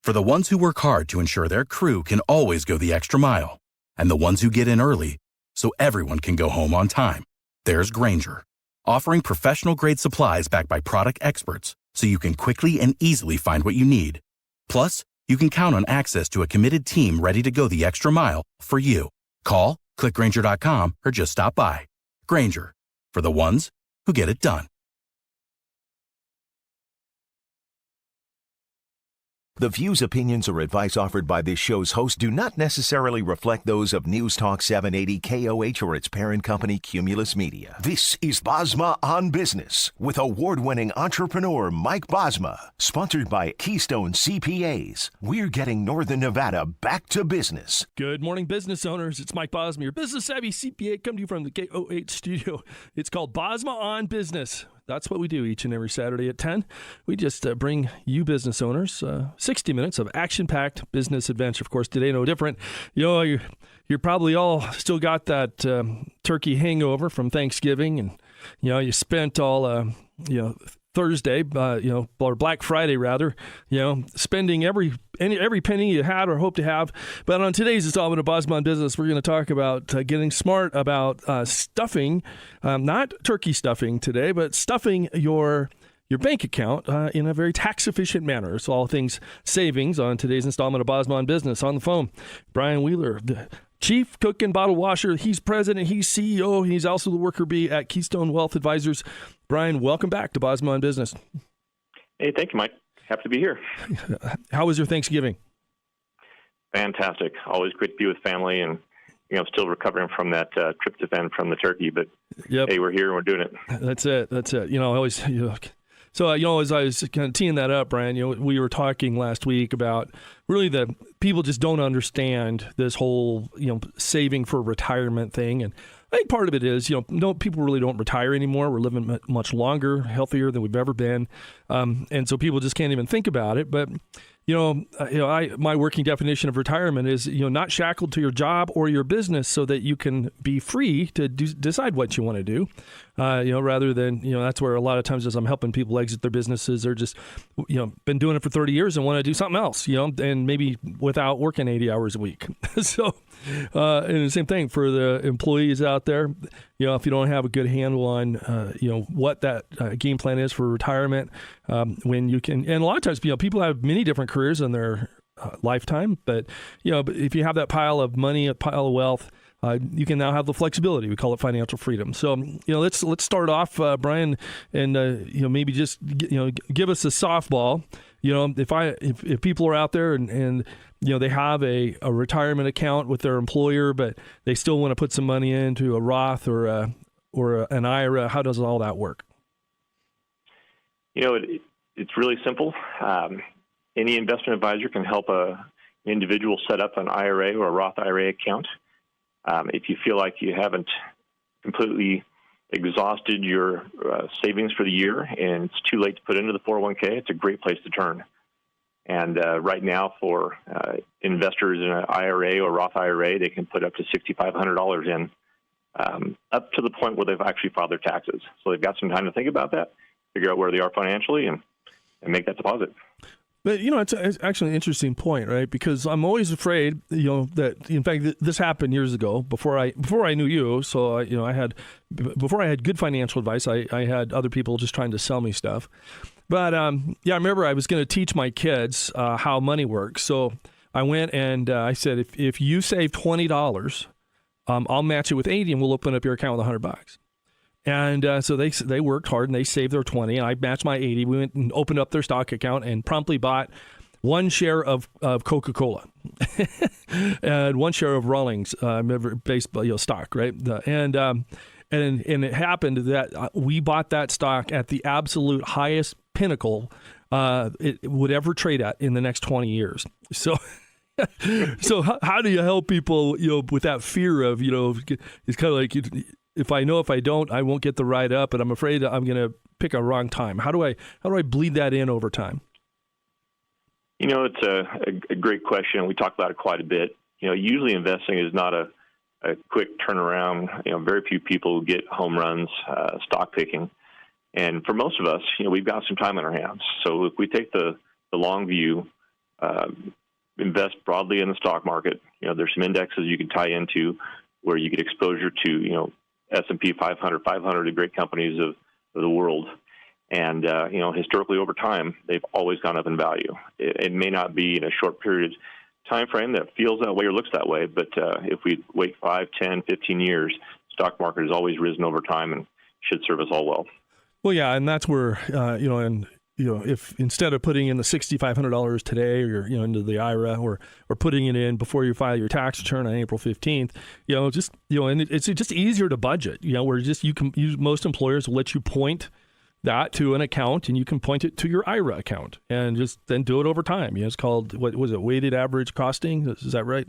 For the ones who work hard to ensure their crew can always go the extra mile, and the ones who get in early so everyone can go home on time, there's Grainger, offering professional-grade supplies backed by product experts so you can quickly and easily find what you need. Plus, you can count on access to a committed team ready to go the extra mile for you. Call, click Grainger.com, or just stop by. Grainger, for the ones who get it done. The views, opinions, or advice offered by this show's host do not necessarily reflect those of News Talk 780 KOH or its parent company, Cumulus Media. This is Bosma On Business with award-winning entrepreneur Mike Bosma, sponsored by Keystone CPAs. We're getting Northern Nevada back to business. Good morning, business owners. It's Mike Bosma, your business-savvy CPA, come to you from the KOH studio. It's called Bosma On Business. That's what we do each and every Saturday at 10. We just bring you business owners 60 minutes of action-packed business adventure. Of course, today no different. You know, you're probably all still got that turkey hangover from Thanksgiving, and you know you spent all Thursday, or Black Friday rather, spending every penny you had or hope to have. But on today's installment of Bosma On Business, we're going to talk about getting smart about stuffing, not turkey stuffing today, but stuffing your bank account in a very tax-efficient manner. So all things savings on today's installment of Bosma On Business. On the phone, Brian Wheeler, the Chief Cook and Bottle Washer. He's president, he's CEO, he's also the worker bee at Keystone Wealth Advisors. Brian, welcome back to Bosma On Business. Hey, thank you, Mike. Happy to be here. How was your Thanksgiving? Fantastic. Always great to be with family, and still recovering from that tryptophan from the turkey. But Hey, we're here and we're doing it. That's it. So, as I was kind of teeing that up, Brian, we were talking last week about really the people just don't understand this whole, saving for retirement thing. And I think part of it is, people really don't retire anymore. We're living much longer, healthier than we've ever been. And so people just can't even think about it. But, my working definition of retirement is, not shackled to your job or your business so that you can be free to decide what you want to do. Rather than, that's where a lot of times as I'm helping people exit their businesses, they're just, been doing it for 30 years and want to do something else, and maybe without working 80 hours a week. So, and the same thing for the employees out there, if you don't have a good handle on, what that game plan is for retirement, when you can, and a lot of times, people have many different careers in their lifetime, but if you have that pile of money, a pile of wealth, you can now have the flexibility. We call it financial freedom. So, let's start off, Brian, and maybe just give us a softball. If people are out there and they have a retirement account with their employer, but they still want to put some money into a Roth or an IRA, how does all that work? It's really simple. Any investment advisor can help an individual set up an IRA or a Roth IRA account. If you feel like you haven't completely exhausted your savings for the year and it's too late to put into the 401k, it's a great place to turn. And right now for investors in an IRA or Roth IRA, they can put up to $6,500 in, up to the point where they've actually filed their taxes. So they've got some time to think about that, figure out where they are financially, and make that deposit. But, it's actually an interesting point, right? Because I'm always afraid, that, in fact, this happened years ago before I knew you. So, before I had good financial advice, I had other people just trying to sell me stuff. But, I remember I was going to teach my kids how money works. So I went and I said, if you save $20, I'll match it with 80 and we'll open up your account with $100. And so they worked hard and they saved their 20, and I matched my 80. We went and opened up their stock account and promptly bought one share of Coca-Cola and one share of Rawlings based stock, right? And it happened that we bought that stock at the absolute highest pinnacle it would ever trade at in the next 20 years. So. So how do you help people, with that fear of, it's kind of like if I don't, I won't get the ride up, and I'm afraid I'm going to pick a wrong time. How do I bleed that in over time? It's a great question. We talk about it quite a bit. Usually investing is not a quick turnaround. Very few people get home runs stock picking. And for most of us, we've got some time on our hands. So if we take the long view invest broadly in the stock market. There's some indexes you can tie into where you get exposure to, S&P 500, 500 great companies of the world. And, historically over time, they've always gone up in value. It may not be in a short period time frame that feels that way or looks that way, but if we wait 5, 10, 15 years, stock market has always risen over time and should serve us all well. Well, yeah, and that's where, if instead of putting in the $6,500 today or, into the IRA or putting it in before you file your tax return on April 15th, and it's just easier to budget, where most employers will let you point that to an account and you can point it to your IRA account and just then do it over time. It's called, what was it, weighted average costing? Is that right?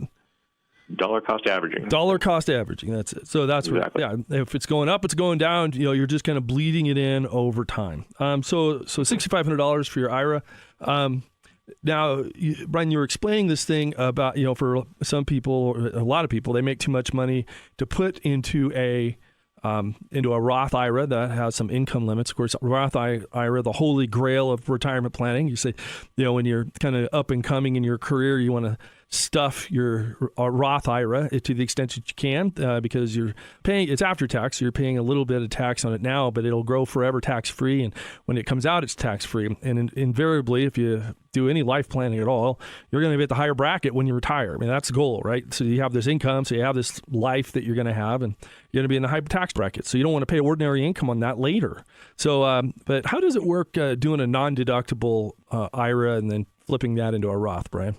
Dollar cost averaging. Dollar cost averaging. That's it. So that's exactly. If it's going up, it's going down. You're just kind of bleeding it in over time. So $6,500 for your IRA. Now, Brian, you were explaining this thing about for some people, or a lot of people, they make too much money to put into a Roth IRA that has some income limits. Of course, Roth IRA, the holy grail of retirement planning. You say, when you're kind of up and coming in your career, you want to stuff your Roth IRA to the extent that you can because you're paying, it's after tax, so you're paying a little bit of tax on it now, but it'll grow forever tax-free, and when it comes out, it's tax-free. And invariably, if you do any life planning at all, you're going to be at the higher bracket when you retire. I mean, that's the goal, right? So you have this income, so you have this life that you're going to have, and you're going to be in the high tax bracket. So you don't want to pay ordinary income on that later. So, but how does it work doing a non-deductible IRA and then flipping that into a Roth, Brian?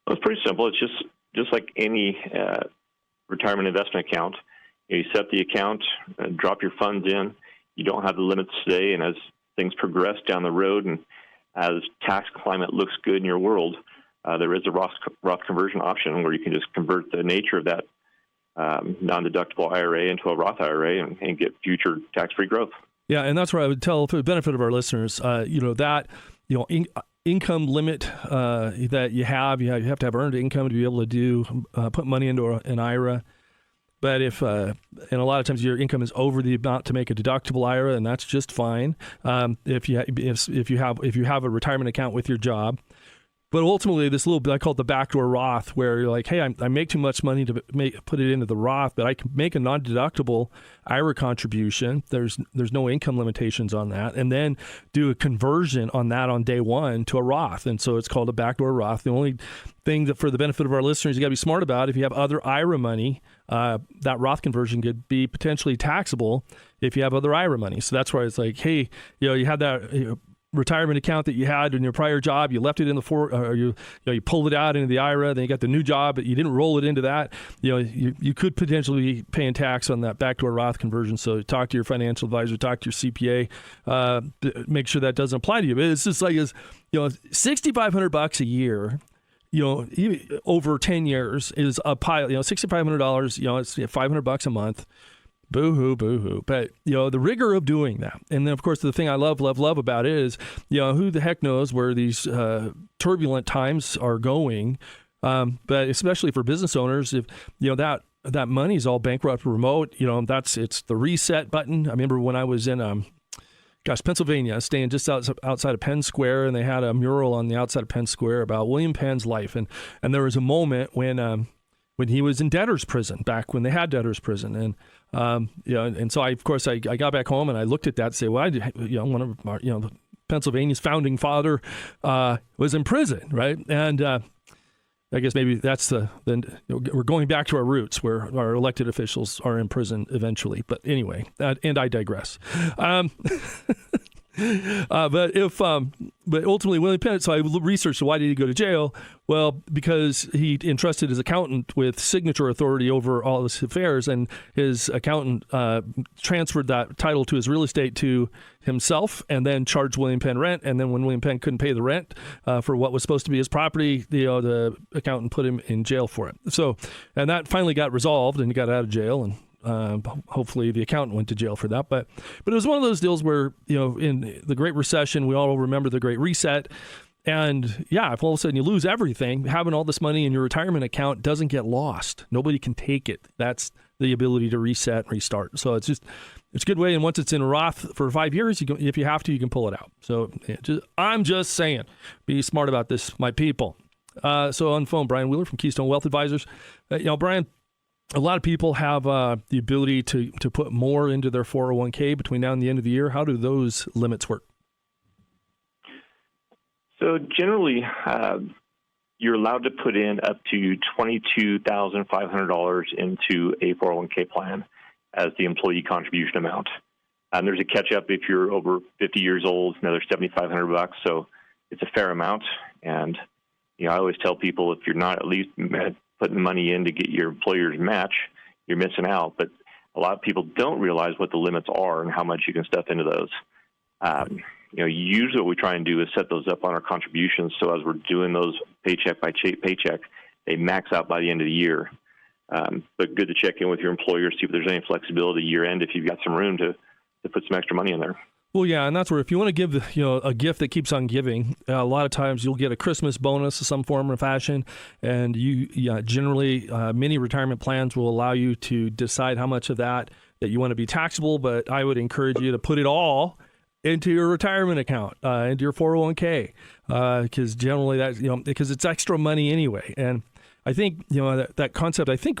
Well, it's pretty simple. It's just like any retirement investment account. You set the account, drop your funds in. You don't have the limits today, and as things progress down the road and as tax climate looks good in your world, there is a Roth conversion option where you can just convert the nature of that non-deductible IRA into a Roth IRA and get future tax-free growth. Yeah, and that's where I would tell, for the benefit of our listeners, income limit that you have to have earned income to be able to put money into an IRA. But if and a lot of times your income is over the amount to make a deductible IRA, and that's just fine. If you have a retirement account with your job. But ultimately, this little bit, I call it the backdoor Roth, where you're like, hey, I make too much money to put it into the Roth, but I can make a non-deductible IRA contribution. There's no income limitations on that, and then do a conversion on that on day one to a Roth. And so it's called a backdoor Roth. The only thing that, for the benefit of our listeners, you got to be smart about, if you have other IRA money, that Roth conversion could be potentially taxable if you have other IRA money. So that's why it's like, hey, you had that retirement account that you had in your prior job, you left it in you pulled it out into the IRA, then you got the new job, but you didn't roll it into that. You could potentially be paying tax on that backdoor Roth conversion. So talk to your financial advisor, talk to your CPA, make sure that doesn't apply to you. But it's just like, $6,500 a year. Over 10 years is a pile. $6,500. It's $500 a month. Boo-hoo, boo-hoo. But, the rigor of doing that. And then, of course, the thing I love about it is, who the heck knows where these turbulent times are going. But especially for business owners, if, that money's all bankrupt remote, it's the reset button. I remember when I was in, Pennsylvania, staying just outside of Penn Square, and they had a mural on the outside of Penn Square about William Penn's life. And there was a moment when he was in debtor's prison, back when they had debtor's prison. And, and so I got back home and I looked at that and say, well, one of our, Pennsylvania's founding father was in prison, right? And I guess maybe that's we're going back to our roots, where our elected officials are in prison eventually. But anyway, and I digress. But ultimately, William Penn, so I researched, why did he go to jail? Well, because he entrusted his accountant with signature authority over all his affairs, and his accountant transferred that title to his real estate to himself, and then charged William Penn rent. And then when William Penn couldn't pay the rent for what was supposed to be his property, the accountant put him in jail for it. So, and that finally got resolved, and he got out of jail, and hopefully the accountant went to jail for that. But it was one of those deals where, in the Great Recession, we all remember the Great Reset. And yeah, if all of a sudden you lose everything, having all this money in your retirement account doesn't get lost. Nobody can take it. That's the ability to reset and restart. So it's just, It's a good way, and once it's in Roth for 5 years, if you have to, you can pull it out. So I'm just saying, be smart about this, my people. So on the phone, Brian Wheeler from Keystone Wealth Advisors. Brian, a lot of people have the ability to put more into their 401k between now and the end of the year. How do those limits work? So generally, you're allowed to put in up to $22,500 into a 401k plan as the employee contribution amount. And there's a catch-up if you're over 50 years old, another $7,500. So it's a fair amount. And I always tell people, if you're not at least putting money in to get your employer's match, you're missing out. But a lot of people don't realize what the limits are and how much you can stuff into those. Usually what we try and do is set those up on our contributions. So as we're doing those paycheck by paycheck, they max out by the end of the year. But good to check in with your employer, see if there's any flexibility year end if you've got some room to put some extra money in there. Well, yeah, and that's where if you want to give a gift that keeps on giving, a lot of times you'll get a Christmas bonus of some form or fashion, and generally many retirement plans will allow you to decide how much of that you want to be taxable. But I would encourage you to put it all into your retirement account, into your 401k, because generally because it's extra money anyway. And I think that concept. I think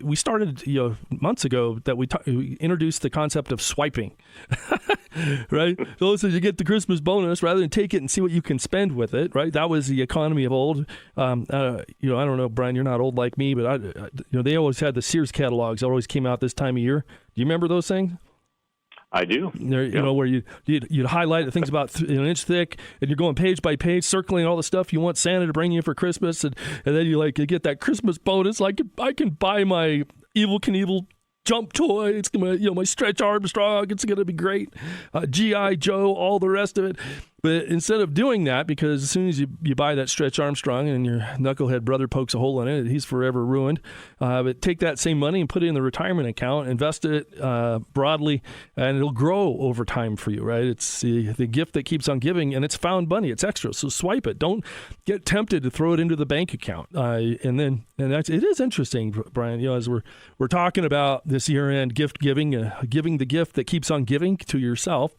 we started months ago that we introduced the concept of swiping, right? So you get the Christmas bonus rather than take it and see what you can spend with it, right? That was the economy of old. I don't know, Brian, you're not old like me, but they always had the Sears catalogs that always came out this time of year. Do you remember those things? I do. Where you'd highlight things about an inch thick, and you're going page by page, circling all the stuff you want Santa to bring you for Christmas, and then you get that Christmas bonus. Like I can buy my Evel Knievel jump toy. It's gonna, my Stretch Armstrong. It's gonna be great. G.I. Joe, all the rest of it. But instead of doing that, because as soon as you buy that Stretch Armstrong and your knucklehead brother pokes a hole in it, he's forever ruined. But take that same money and put it in the retirement account, invest it broadly, and it'll grow over time for you, right? It's the gift that keeps on giving, and it's found money. It's extra, so swipe it. Don't get tempted to throw it into the bank account. It is interesting, Brian. As we're talking about this year-end gift giving, giving the gift that keeps on giving to yourself.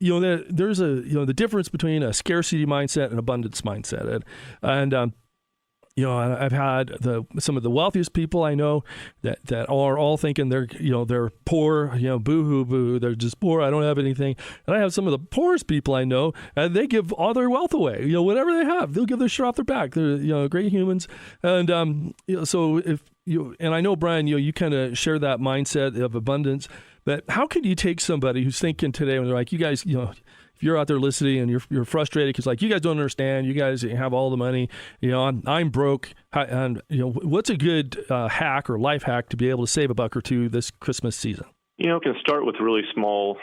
There's the difference between a scarcity mindset and abundance mindset, and I've had some of the wealthiest people I know that are all thinking they're poor, boo-hoo, boo, they're just poor, I don't have anything. And I have some of the poorest people I know, and they give all their wealth away, whatever they have, they'll give their shit off their back. They're, great humans. And so if and I know, Brian, you kind of share that mindset of abundance, but how could you take somebody who's thinking today when they're like, you guys, if you're out there listening and you're frustrated because you guys don't understand, you guys have all the money, I'm broke, and what's a good hack or life hack to be able to save a buck or two this Christmas season? It can start with really small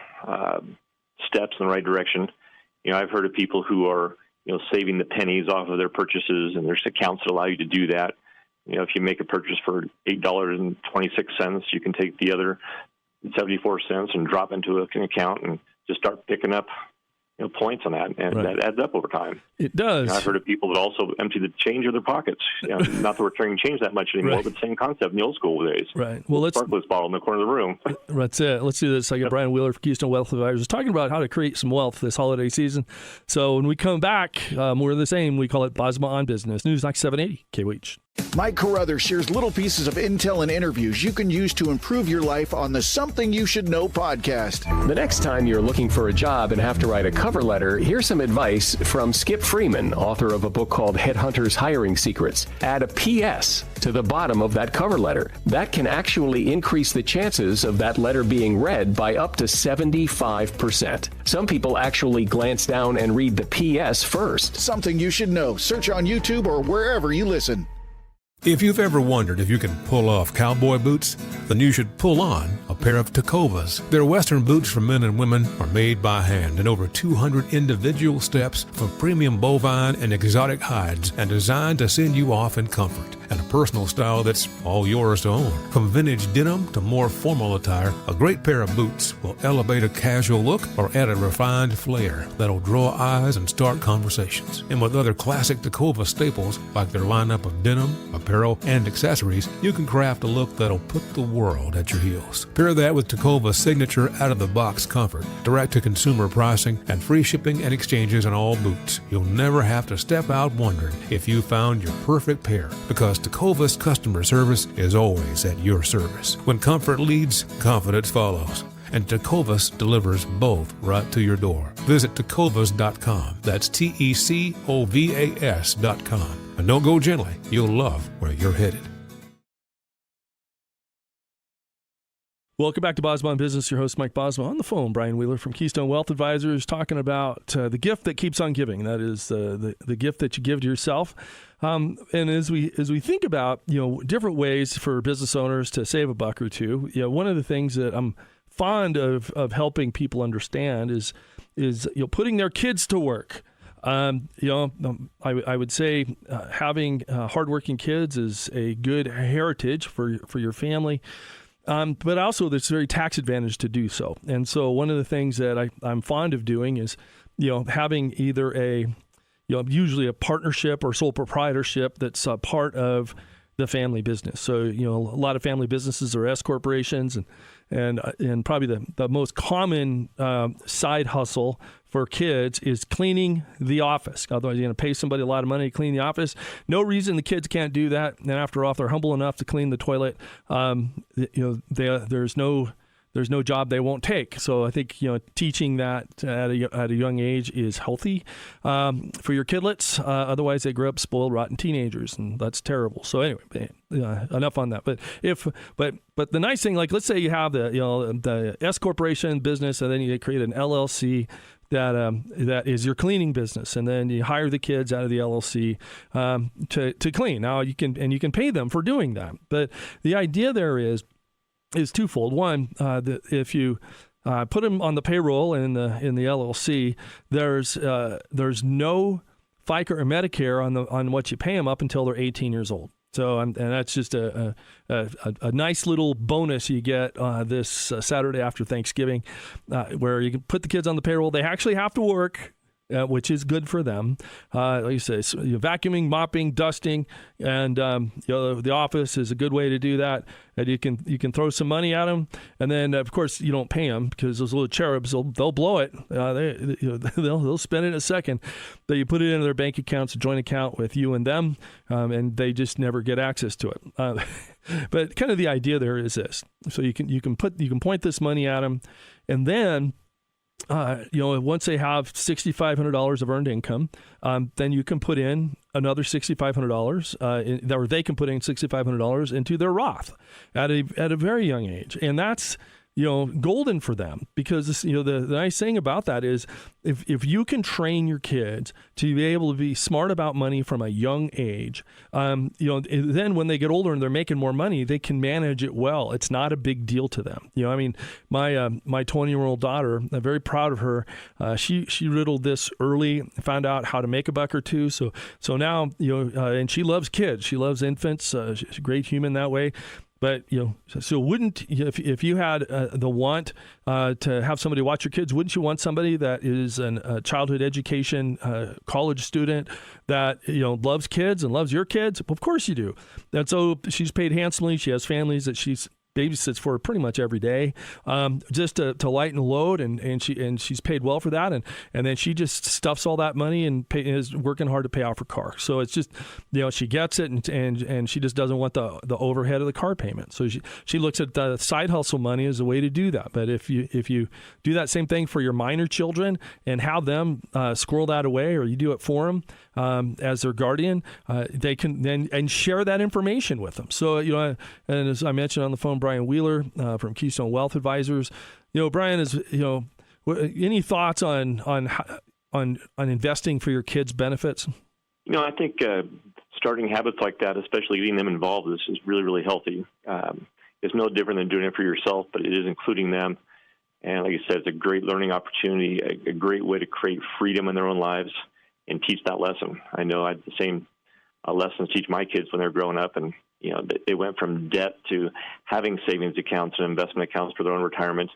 steps in the right direction. I've heard of people who are saving the pennies off of their purchases, and there's accounts that allow you to do that. If you make a purchase for $8.26, you can take the other 74 cents and drop into an account and just start picking up points on that, and that adds up over time. It does. I've heard of people that also empty the change of their pockets. Not that we're carrying change that much anymore, but same concept in the old school days. Right. Well, let's Sparkless bottle in the corner of the room. That's it. Let's do this. I got Brian Wheeler from Keystone Wealth Advisors talking about how to create some wealth this holiday season. So when we come back, more of the same. We call it Bosma On Business. Newsmax 780 KWH. Mike Carruthers shares little pieces of intel and interviews you can use to improve your life on the Something You Should Know podcast. The next time you're looking for a job and have to write a cover letter, here's some advice from Skip Freeman, author of a book called Headhunters Hiring Secrets. Add a PS to the bottom of that cover letter. That can actually increase the chances of that letter being read by up to 75%. Some people actually glance down and read the PS first. Something You Should Know. Search on YouTube or wherever you listen. If you've ever wondered if you can pull off cowboy boots, then you should pull on a pair of Tacovas. Their Western boots for men and women are made by hand in over 200 individual steps from premium bovine and exotic hides and designed to send you off in comfort. and a personal style that's all yours to own. From vintage denim to more formal attire, a great pair of boots will elevate a casual look or add a refined flair that'll draw eyes and start conversations. And with other classic Tacova staples like their lineup of denim, apparel, and accessories, you can craft a look that'll put the world at your heels. Pair that with Tacova's signature out-of-the-box comfort, direct-to-consumer pricing, and free shipping and exchanges on all boots. You'll never have to step out wondering if you found your perfect pair, because Tacova's customer service is always at your service. When comfort leads, confidence follows. And Tacovas delivers both right to your door. Visit tacovas.com. That's TECOVAS.com. And don't go gently. You'll love where you're headed. Welcome back to Bosma On Business. Your host, Mike Bosma. On the phone, Brian Wheeler from Keystone Wealth Advisors, talking about the gift that keeps on giving. That is the gift that you give to yourself. And as we think about different ways for business owners to save a buck or two, one of the things that I'm fond of helping people understand is putting their kids to work. I would say having hardworking kids is a good heritage for your family. But also there's very tax advantage to do so. And so one of the things that I'm fond of doing is, having either usually a partnership or sole proprietorship that's a part of the family business. So, a lot of family businesses are S corporations, and probably the most common side hustle for kids is cleaning the office. Otherwise, you're going to pay somebody a lot of money to clean the office. No reason the kids can't do that. And after all, if they're humble enough to clean the toilet, there's no job they won't take. So I think teaching that at a young age is healthy for your kidlets. Otherwise, they grow up spoiled, rotten teenagers, and that's terrible. So anyway, enough on that. But the nice thing, like let's say you have the S corporation business, and then you create an LLC that is your cleaning business, and then you hire the kids out of the LLC to clean. Now you can pay them for doing that. But the idea there is twofold. One, if you put them on the payroll in the LLC, there's no FICA or Medicare on what you pay them up until they're 18 years old. So and that's just a nice little bonus you get this Saturday after Thanksgiving, where you can put the kids on the payroll. They actually have to work, which is good for them. Like you say, so vacuuming, mopping, dusting, and the office is a good way to do that. And you can throw some money at them, and then of course you don't pay them because those little cherubs they'll blow it. They'll spend it in a second. But you put it into their bank accounts, a joint account with you and them, and they just never get access to it. But kind of the idea there is this: so you can point this money at them, and then once they have $6,500 of earned income, then you can put in another $6,500, or they can put in $6,500 into their Roth at a very young age, and that's golden for them, because the nice thing about that is if you can train your kids to be able to be smart about money from a young age, then when they get older and they're making more money, they can manage it well. It's not a big deal to them. My 20-year-old daughter, I'm very proud of her. She riddled this early, found out how to make a buck or two. So now and she loves kids. She loves infants. She's a great human that way. But so wouldn't if you had the want to have somebody watch your kids, wouldn't you want somebody that is a childhood education college student that loves kids and loves your kids? Of course you do. And so she's paid handsomely. She has families that she's babysits for pretty much every day, just to lighten the load, and she's paid well for that, and then she just stuffs all that money and is working hard to pay off her car. So it's just she gets it, and she just doesn't want the overhead of the car payment. So she looks at the side hustle money as a way to do that. But if you do that same thing for your minor children and have them squirrel that away, or you do it for them as their guardian, they can then and share that information with them. So and as I mentioned on the phone, Brian Wheeler from Keystone Wealth Advisors. Brian, is any thoughts on investing for your kids' benefits? I think starting habits like that, especially getting them involved, is really, really healthy. It's no different than doing it for yourself, but it is including them. And like you said, it's a great learning opportunity, a great way to create freedom in their own lives and teach that lesson. I know I had the same lessons to teach my kids when they're growing up. And, they went from debt to having savings accounts and investment accounts for their own retirement,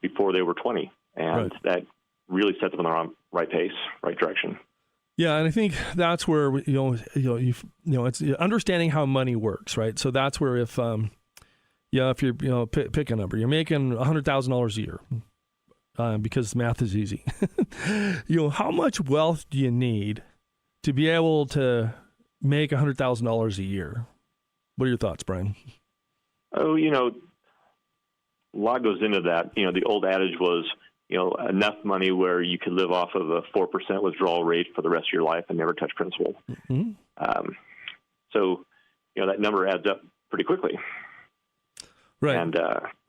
before they were 20. And that really set them on the right pace, right direction. Yeah, and I think that's where it's understanding how money works, right? So that's where if you're pick a number, you're making $100,000 a year, because math is easy. How much wealth do you need to be able to make $100,000 a year? What are your thoughts, Brian? Oh, a lot goes into that. The old adage was, enough money where you could live off of a 4% withdrawal rate for the rest of your life and never touch principal. Mm-hmm. So, that number adds up pretty quickly. Right. And,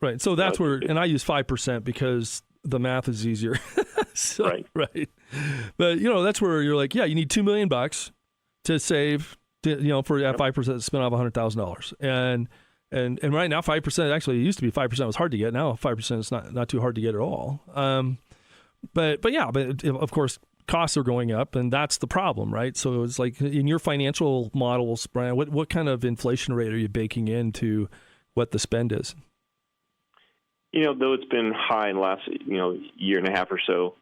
right. So that's where, and I use 5% because the math is easier. Right. But, that's where you're like, you need $2 million to save, for that 5% to spin off $100,000. And right now, 5%, actually, it used to be 5% was hard to get. Now 5% is not too hard to get at all. But of course, costs are going up, and that's the problem, right? So it's like in your financial models, Brian, what kind of inflation rate are you baking into what the spend is? Though it's been high in the last, year and a half or so,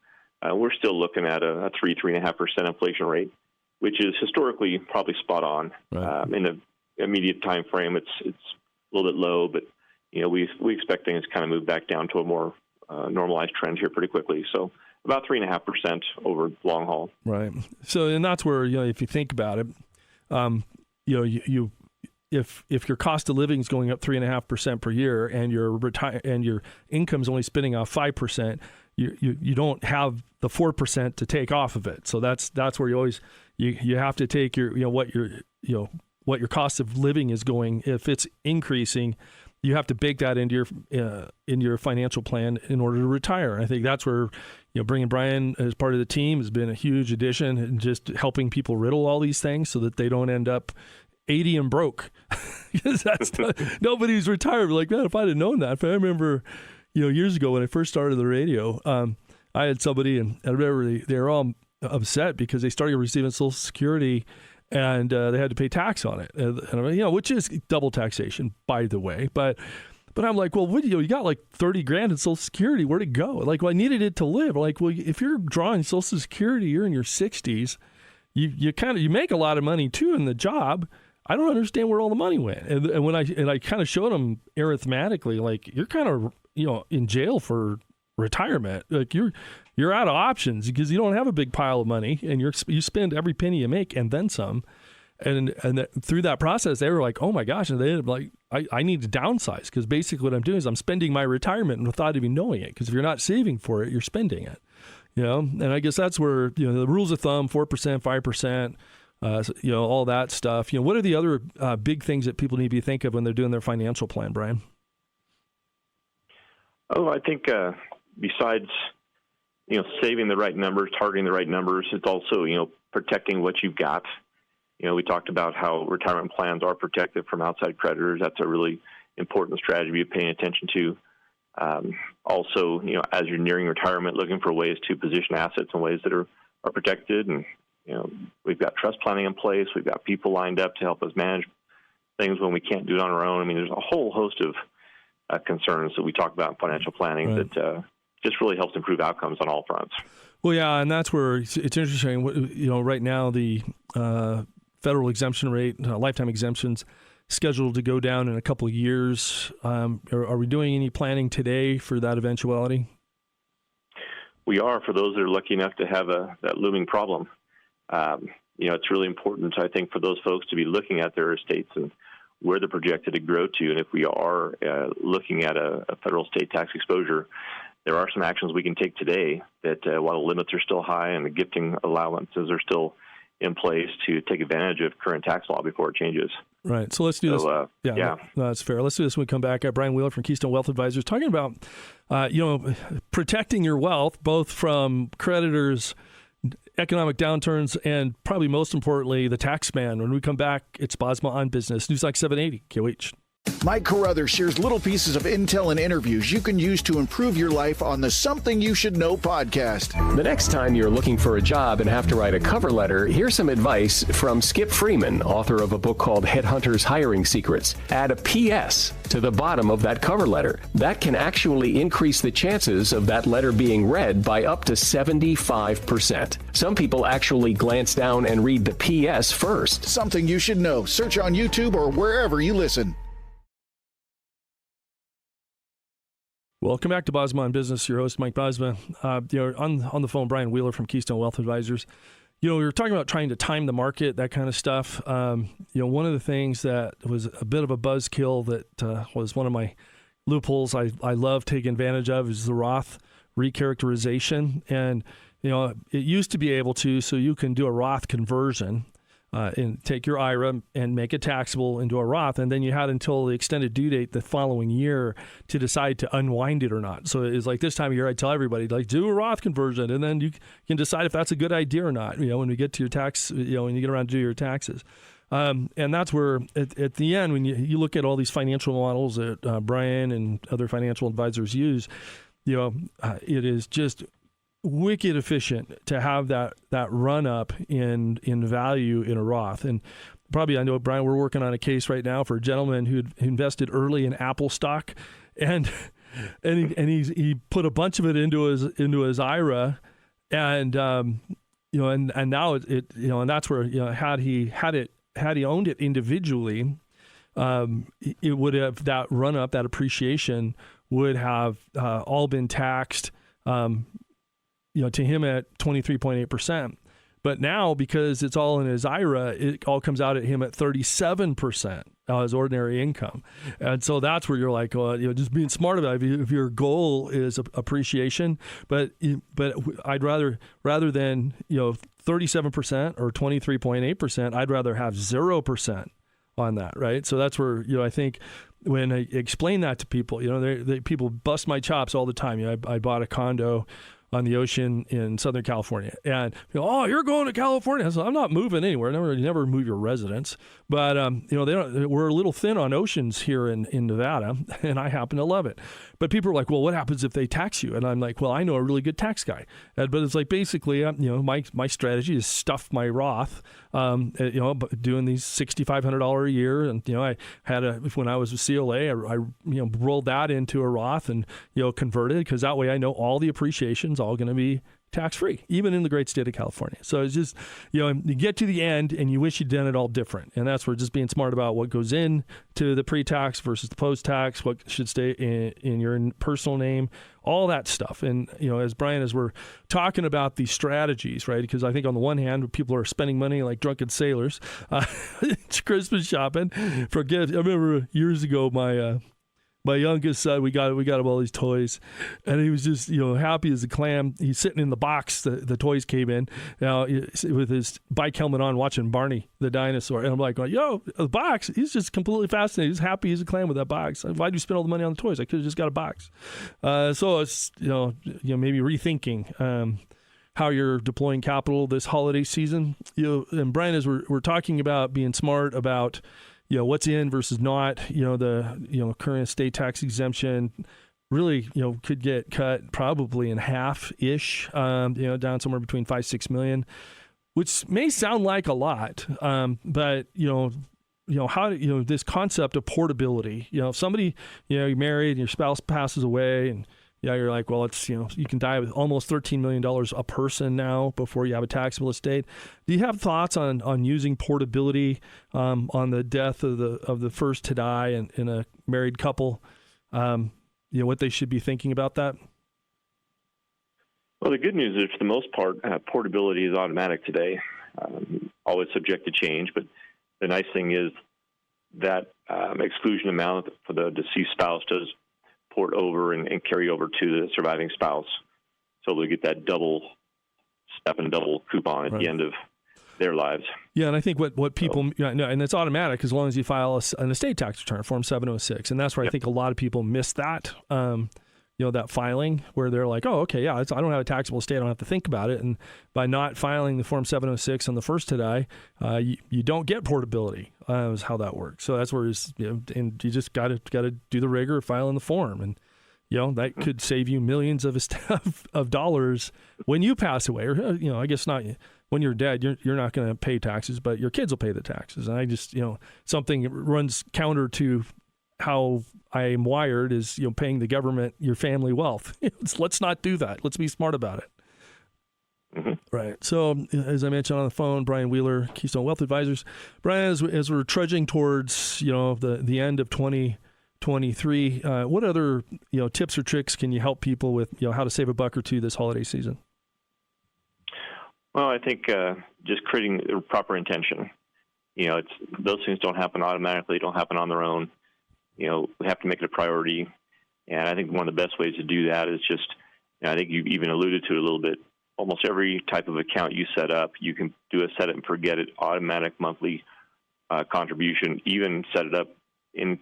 we're still looking at a 3.5% inflation rate, which is historically probably spot on. Right. In the immediate time frame, it's a little bit low, but we expect things to kind of move back down to a more normalized trend here pretty quickly. So about 3.5% over long haul. Right. So, and that's where if you think about it, if your cost of living is going up 3.5% per year, and your income's only spinning off 5%, you don't have the 4% to take off of it. So that's where you always you have to take what your cost of living is going. If it's increasing, you have to bake that into your financial plan in order to retire. And I think that's where bringing Brian as part of the team has been a huge addition, and just helping people riddle all these things so that they don't end up 80 and broke. Because nobody's retired. Like, man, if I'd have known that. But I remember, years ago when I first started the radio, I had somebody, and I remember they were all upset because they started receiving Social Security, and they had to pay tax on it, and which is double taxation, by the way. But I'm like, well, you got like $30,000 in Social Security. Where'd it go? Like, well, I needed it to live. Like, well, if you're drawing Social Security, you're in your 60s. You make a lot of money too in the job. I don't understand where all the money went. And when I kind of showed them arithmetically, like, you're kind of in jail for retirement. Like, you're out of options because you don't have a big pile of money, and you spend every penny you make and then some. And through that process, they were like, oh my gosh, and they ended up like, I need to downsize, because basically what I'm doing is I'm spending my retirement without even knowing it. Because if you're not saving for it, you're spending it. And I guess that's where the rules of thumb, 4%, 5%. All that stuff. What are the other big things that people need to think of when they're doing their financial plan, Brian? Oh, I think besides, saving the right numbers, targeting the right numbers, it's also, protecting what you've got. We talked about how retirement plans are protected from outside creditors. That's a really important strategy to be paying attention to. Also, as you're nearing retirement, looking for ways to position assets in ways that are protected. And we've got trust planning in place. We've got people lined up to help us manage things when we can't do it on our own. I mean, there's a whole host of concerns that we talk about in financial planning that just really helps improve outcomes on all fronts. Well, yeah, and that's where it's interesting. Right now the federal exemption rate, lifetime exemptions, scheduled to go down in a couple of years. Are we doing any planning today for that eventuality? We are, for those that are lucky enough to have that looming problem. It's really important, I think, for those folks to be looking at their estates and where they're projected to grow to. And if we are looking at a federal state tax exposure, there are some actions we can take today that while the limits are still high and the gifting allowances are still in place, to take advantage of current tax law before it changes. Right. So let's do this. No, that's fair. Let's do this when we come back. Brian Wheeler from Keystone Wealth Advisors talking about, protecting your wealth, both from creditors, economic downturns, and probably most importantly, the tax man. When we come back, it's Bosma on Business. Newstalk 780, KOH. Mike Carruthers shares little pieces of intel and interviews you can use to improve your life on the Something You Should Know podcast. The next time you're looking for a job and have to write a cover letter, here's some advice from Skip Freeman, author of a book called Headhunters Hiring Secrets. Add a PS to the bottom of that cover letter. That can actually increase the chances of that letter being read by up to 75%. Some people actually glance down and read the PS first. Something You Should Know. Search on YouTube or wherever you listen. Welcome back to Bosma On Business. Your host, Mike Bosma. On the phone, Brian Wheeler from Keystone Wealth Advisors. We were talking about trying to time the market, that kind of stuff. One of the things that was a bit of a buzzkill that was one of my loopholes I love taking advantage of is the Roth recharacterization. And, it used to be able to, so you can do a Roth conversion and take your IRA and make it taxable into a Roth, and then you had until the extended due date the following year to decide to unwind it or not. So it's like this time of year, I tell everybody, do a Roth conversion, and then you can decide if that's a good idea or not. When we get to your tax, when you get around to do your taxes, and that's where at the end, when you look at all these financial models that Brian and other financial advisors use, it is just wicked efficient to have that run up in value in a Roth. And probably, I know, Brian, we're working on a case right now for a gentleman who invested early in Apple stock, and he put a bunch of it into his IRA, and and now it and that's where had he owned it individually, it would have, that run up, that appreciation would have all been taxed to him at 23.8%. But now, because it's all in his IRA, it all comes out at him at 37% as ordinary income. And so that's where you're like, just being smart about it. If your goal is appreciation, but I'd rather than 37% or 23.8%, I'd rather have 0% on that, right? So that's where I think when I explain that to people, people bust my chops all the time. I bought a condo on the ocean in Southern California, and you're going to California. So I'm not moving anywhere. Never move your residence, but we're a little thin on oceans here in Nevada, and I happen to love it. But people are like, well, what happens if they tax you? And I'm like, well, I know a really good tax guy. But it's like, basically, my strategy is stuff my Roth, doing these $6,500 a year, and I had when I was with CLA, I rolled that into a Roth and converted, because that way I know all the appreciation's all going to be tax-free, even in the great state of California. So it's just, you get to the end and you wish you'd done it all different. And that's where just being smart about what goes in to the pre-tax versus the post-tax, what should stay in your personal name, all that stuff. And, as we're talking about these strategies, right? Because I think on the one hand, people are spending money like drunken sailors. It's Christmas shopping for gifts. I remember years ago, my youngest son, we got him all these toys, and he was just, happy as a clam. He's sitting in the box the toys came in, with his bike helmet on, watching Barney the dinosaur. And I'm like, the box. He's just completely fascinated. He's happy as a clam with that box. Why'd you spend all the money on the toys? I could have just got a box. So it's, maybe rethinking how you're deploying capital this holiday season. And Brian, as we're talking about being smart about what's in versus not, the current state tax exemption really, could get cut probably in half-ish, down somewhere between 5-6 million, which may sound like a lot, but, how this concept of portability, if somebody, you're married and your spouse passes away, and you're like, well, it's, you can die with almost $13 million a person now before you have a taxable estate. Do you have thoughts on using portability on the death of the first to die in a married couple? What they should be thinking about that? Well, the good news is, for the most part, portability is automatic today, always subject to change. But the nice thing is that exclusion amount for the deceased spouse does port over and carry over to the surviving spouse. So they get that double step and double coupon at the end of their lives. Yeah, and I think what people, and it's automatic as long as you file an estate tax return, Form 706. And that's where I think a lot of people miss that, that filing, where they're like, oh, okay, yeah, I don't have a taxable estate, I don't have to think about it. And by not filing the Form 706 on the first to die, you don't get portability. is how that works. So that's where and you just got to do the rigor of filing the form, and that could save you millions of dollars when you pass away, or I guess not when you're dead. You're not going to pay taxes, but your kids will pay the taxes. And I just something that runs counter to how I am wired is paying the government your family wealth. Let's not do that. Let's be smart about it. Mm-hmm. Right. So, as I mentioned on the phone, Brian Wheeler, Keystone Wealth Advisors. Brian, as we're trudging towards the end of 2023, what other tips or tricks can you help people with how to save a buck or two this holiday season? Well, I think just creating the proper intention. Those things don't happen automatically, don't happen on their own. We have to make it a priority. And I think one of the best ways to do that is just, I think you even alluded to it a little bit, almost every type of account you set up, you can do a set it and forget it, automatic monthly contribution, even set it up in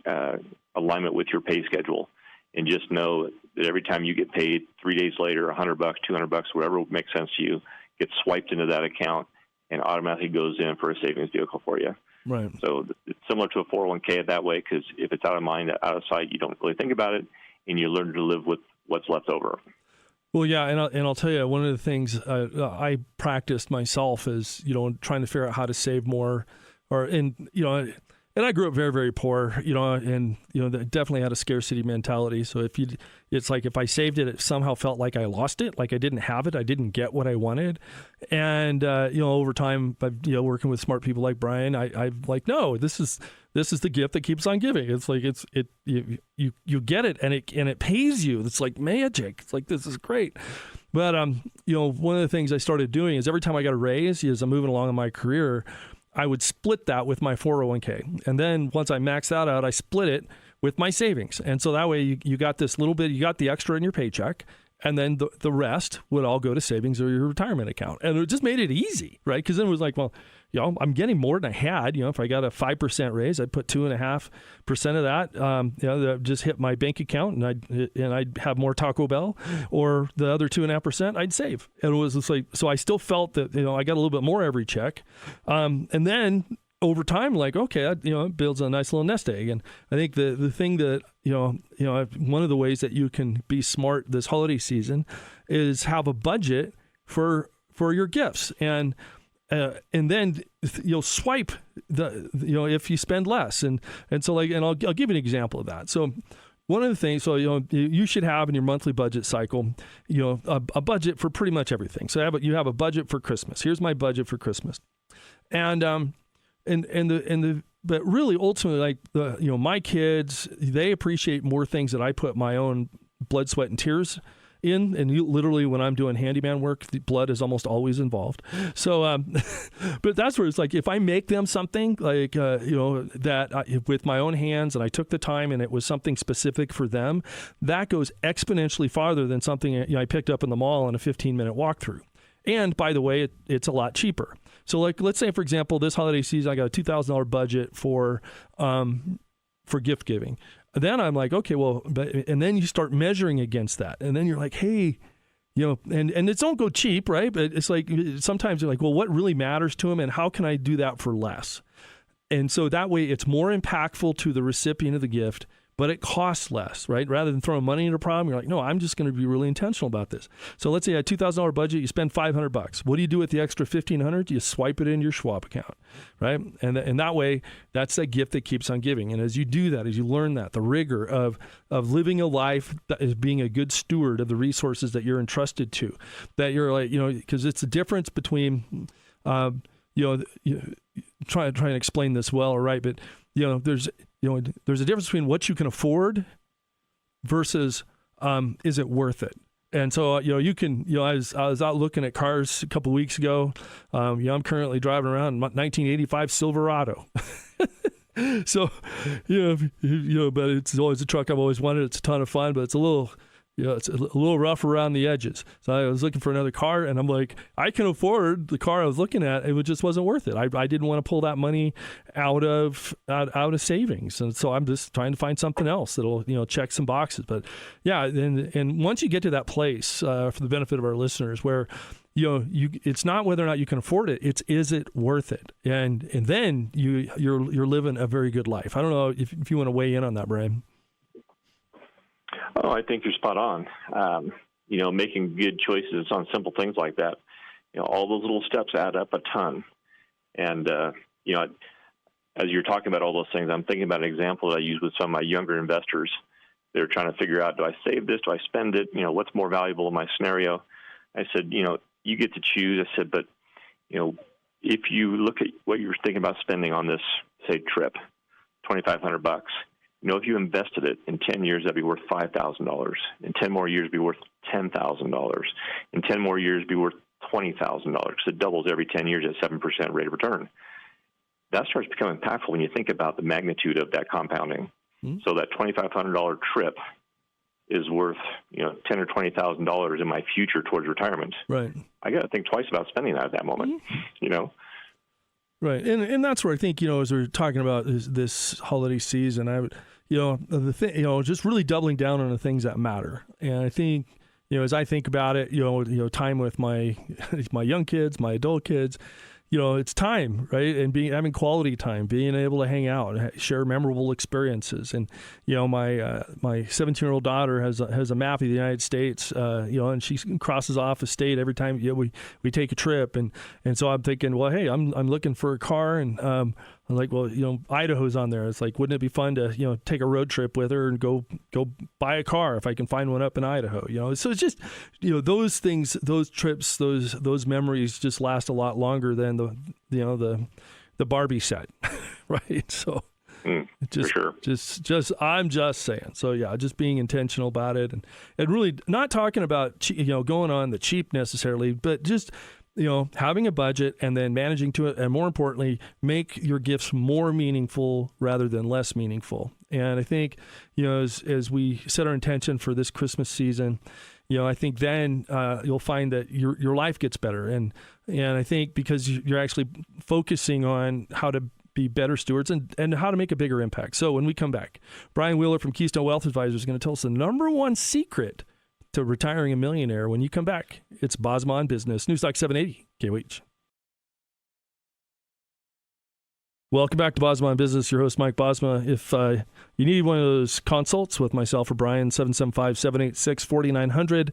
alignment with your pay schedule. And just know that every time you get paid 3 days later, $100, $200, whatever makes sense to you, gets swiped into that account and automatically goes in for a savings vehicle for you. Right. So it's similar to a 401k that way, because if it's out of mind, out of sight, you don't really think about it, and you learn to live with what's left over. Well, yeah, and I'll tell you, one of the things I practiced myself is trying to figure out how to save more, and I grew up very, very poor, and definitely had a scarcity mentality. So it's like if I saved it, it somehow felt like I lost it, like I didn't have it, I didn't get what I wanted. And over time, working with smart people like Brian, I'm like, no, this is the gift that keeps on giving. It's like you get it, and it pays you. It's like magic. It's like, this is great. But one of the things I started doing is every time I got a raise, as I'm moving along in my career, I would split that with my 401k. And then once I maxed that out, I split it with my savings. And so that way you got this little bit, you got the extra in your paycheck, and then the rest would all go to savings or your retirement account. And it just made it easy, right? Because then it was like, well, I'm getting more than I had. If I got a 5% raise, I'd put 2.5% of that, that just hit my bank account, and I'd have more Taco Bell, or the other 2.5% I'd save. And it was just like, so I still felt that I got a little bit more every check, and then over time, like, okay, it builds a nice little nest egg. And I think the thing that one of the ways that you can be smart this holiday season is have a budget for your gifts, and then you'll swipe if you spend less, and so I'll give you an example of that. So one of the things, you should have in your monthly budget cycle, a budget for pretty much everything. So you have a budget for Christmas. Here's my budget for Christmas, but really ultimately, like my kids, they appreciate more things that I put my own blood, sweat, and tears in, and literally when I'm doing handyman work, the blood is almost always involved. So, but that's where it's like, if I make them something like, that with my own hands, and I took the time and it was something specific for them, that goes exponentially farther than something I picked up in the mall on a 15-minute walkthrough. And by the way, it's a lot cheaper. So let's say, for example, this holiday season, I got a $2,000 budget for gift giving. Then I'm like, okay, well, and then you start measuring against that. And then you're like, hey, and it's don't go cheap, right? But it's like, sometimes you're like, well, what really matters to them, and how can I do that for less? And so that way it's more impactful to the recipient of the gift, but it costs less, right? Rather than throwing money into a problem, you're like, no, I'm just going to be really intentional about this. So let's say a $2,000 budget, you spend $500. What do you do with the extra $1,500? You swipe it into your Schwab account, right? And that way, that's a gift that keeps on giving. And as you do that, as you learn that, the rigor of living a life that is being a good steward of the resources that you're entrusted to, that you're like, because it's the difference between, try and explain this well, right? But there's a difference between what you can afford versus is it worth it? And so, you can, I was out looking at cars a couple of weeks ago. I'm currently driving around a 1985 Silverado. So, but it's always a truck I've always wanted. It's a ton of fun, but it's a little, it's a little rough around the edges. So I was looking for another car, and I'm like, I can afford the car I was looking at. It just wasn't worth it. I didn't want to pull that money out of savings, and so I'm just trying to find something else that'll check some boxes. But yeah, and once you get to that place, for the benefit of our listeners, where it's not whether or not you can afford it. It's, is it worth it? And then you're living a very good life. I don't know if you want to weigh in on that, Brian. Oh, I think you're spot on. Making good choices on simple things like that. All those little steps add up a ton. And, as you're talking about all those things, I'm thinking about an example that I use with some of my younger investors. They're trying to figure out, do I save this? Do I spend it? What's more valuable in my scenario? I said, you get to choose. I said, but, if you look at what you're thinking about spending on this, say, trip, $2,500, if you invested it in 10 years, that'd be worth $5,000. In 10 more years, it'd be worth $10,000. In 10 more years, it'd be worth $20,000. It doubles every 10 years at 7% rate of return. That starts becoming impactful when you think about the magnitude of that compounding. Mm-hmm. So that $2,500 trip is worth, $10,000 or $20,000 in my future towards retirement. Right. I got to think twice about spending that at that moment. Mm-hmm. Right, and that's where I think as we're talking about this holiday season, I would, the thing, just really doubling down on the things that matter. And I think, as I think about it, time with my young kids, my adult kids. It's time, right? And having quality time, being able to hang out, share memorable experiences. And, my 17-year-old daughter has a map of the United States, and she crosses off a state every time we take a trip. And so I'm thinking, well, hey, I'm looking for a car, and I'm like, well, Idaho's on there. It's like, wouldn't it be fun to, take a road trip with her and go buy a car if I can find one up in Idaho, So it's just, those things, those trips, those memories just last a lot longer than the Barbie set, right? So for sure. Just I'm just saying. So yeah, just being intentional about it, and really not talking about going on the cheap necessarily, but just having a budget and then managing to it, and more importantly, make your gifts more meaningful rather than less meaningful. And I think as we set our intention for this Christmas season, I think then you'll find that your life gets better, and I think because you're actually focusing on how to be better stewards and how to make a bigger impact. So when we come back, Brian Wheeler from Keystone Wealth Advisors is going to tell us the number one secret to retiring a millionaire. When you come back, it's Bosma On Business, Newstalk 780 KOH. Welcome back to Bosma On Business. Your host, Mike Bosma. If you need one of those consults with myself or Brian, 775-786-4900,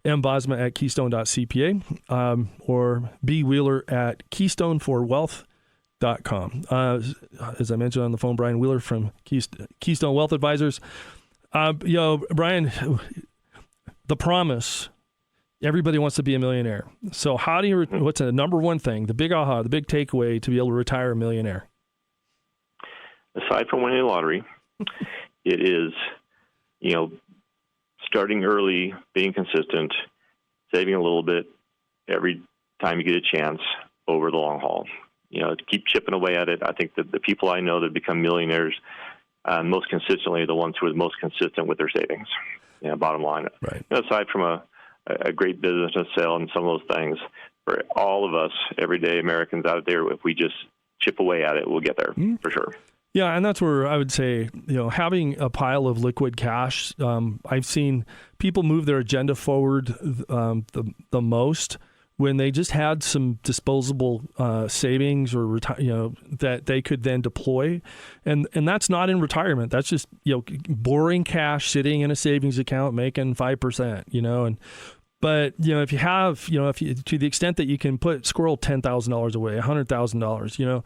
mbosma@keystone.cpa, or bwheeler@keystoneforwealth.com. As I mentioned on the phone, Brian Wheeler from Keystone Wealth Advisors. Brian, the promise, everybody wants to be a millionaire. So how do you, what's the number one thing, the big aha, the big takeaway to be able to retire a millionaire? Aside from winning the lottery, it is, starting early, being consistent, saving a little bit every time you get a chance over the long haul. To keep chipping away at it. I think that the people I know that become millionaires most consistently are the ones who are the most consistent with their savings. Bottom line. Right. Aside from a great business sale and some of those things, for all of us, everyday Americans out there, if we just chip away at it, we'll get there for sure. Yeah, and that's where I would say, having a pile of liquid cash, I've seen people move their agenda forward the most when they just had some disposable savings or that they could then deploy, and that's not in retirement. That's just borrowing cash, sitting in a savings account, making 5%. But if you have if you, to the extent that you can squirrel $10,000 away, $100,000,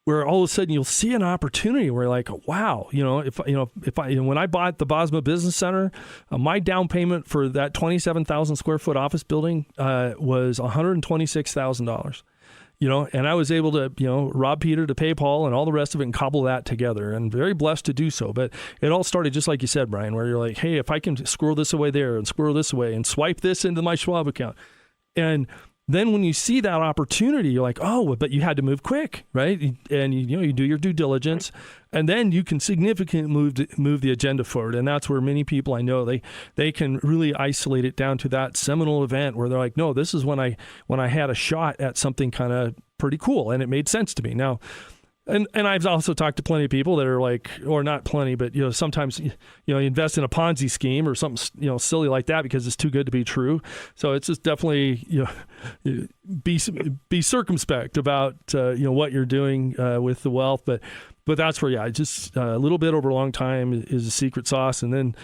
where all of a sudden you'll see an opportunity where like, wow, if when I bought the Bosma Business Center, my down payment for that 27,000 square foot office building was $126,000. And I was able to, rob Peter to pay Paul and all the rest of it and cobble that together, and very blessed to do so. But it all started just like you said, Brian, where you're like, hey, if I can squirrel this away there and squirrel this away and swipe this into my Schwab account, and then when you see that opportunity, you're like, oh, but you had to move quick, right? And you do your due diligence, and then you can significantly move the agenda forward. And that's where many people I know, they can really isolate it down to that seminal event where they're like, no, this is when I had a shot at something kind of pretty cool, and it made sense to me. Now, And I've also talked to plenty of people that are like, or not plenty, but sometimes you invest in a Ponzi scheme or something silly like that because it's too good to be true. So it's just definitely be circumspect about what you're doing with the wealth, but that's where just a little bit over a long time is the secret sauce. And then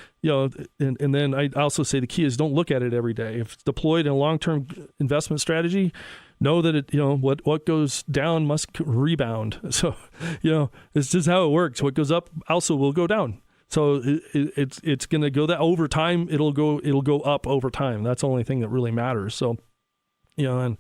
and then I also say the key is don't look at it every day. If it's deployed in a long-term investment strategy, know that it what goes down must rebound. So it's just how it works. What goes up also will go down. So it's going to go that over time. It'll go up over time. That's the only thing that really matters. So and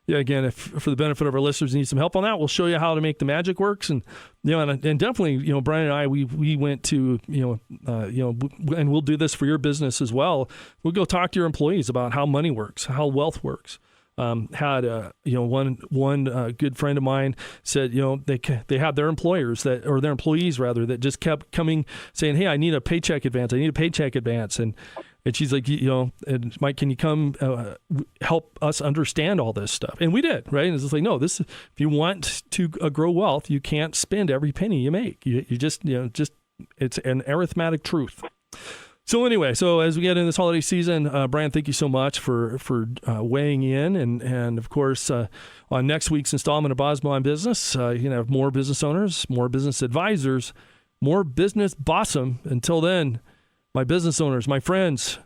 again, if for the benefit of our listeners need some help on that, we'll show you how to make the magic works. And and definitely Brian and I we went to and we'll do this for your business as well. We'll go talk to your employees about how money works, how wealth works. Had one good friend of mine said they had their employers or their employees rather that just kept coming saying, hey, I need a paycheck advance, and she's like, and Mike, can you come help us understand all this stuff? And we did, right? And it's just like, no, if you want to grow wealth, you can't spend every penny you make. You just it's an arithmetic truth. So anyway, as we get into this holiday season, Brian, thank you so much for weighing in. And of course, on next week's installment of Bosma On Business, you're going to have more business owners, more business advisors, more business bossum. Until then, my business owners, my friends,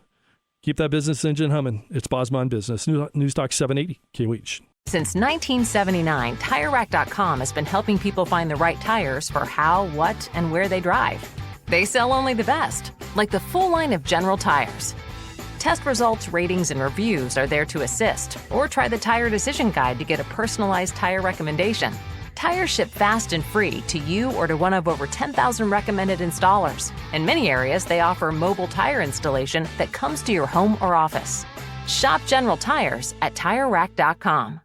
keep that business engine humming. It's Bosma On Business, News Talk 780 KOH. Since 1979, TireRack.com has been helping people find the right tires for how, what, and where they drive. They sell only the best, like the full line of General Tires. Test results, ratings, and reviews are there to assist, or try the Tire Decision Guide to get a personalized tire recommendation. Tires ship fast and free to you or to one of over 10,000 recommended installers. In many areas, they offer mobile tire installation that comes to your home or office. Shop General Tires at TireRack.com.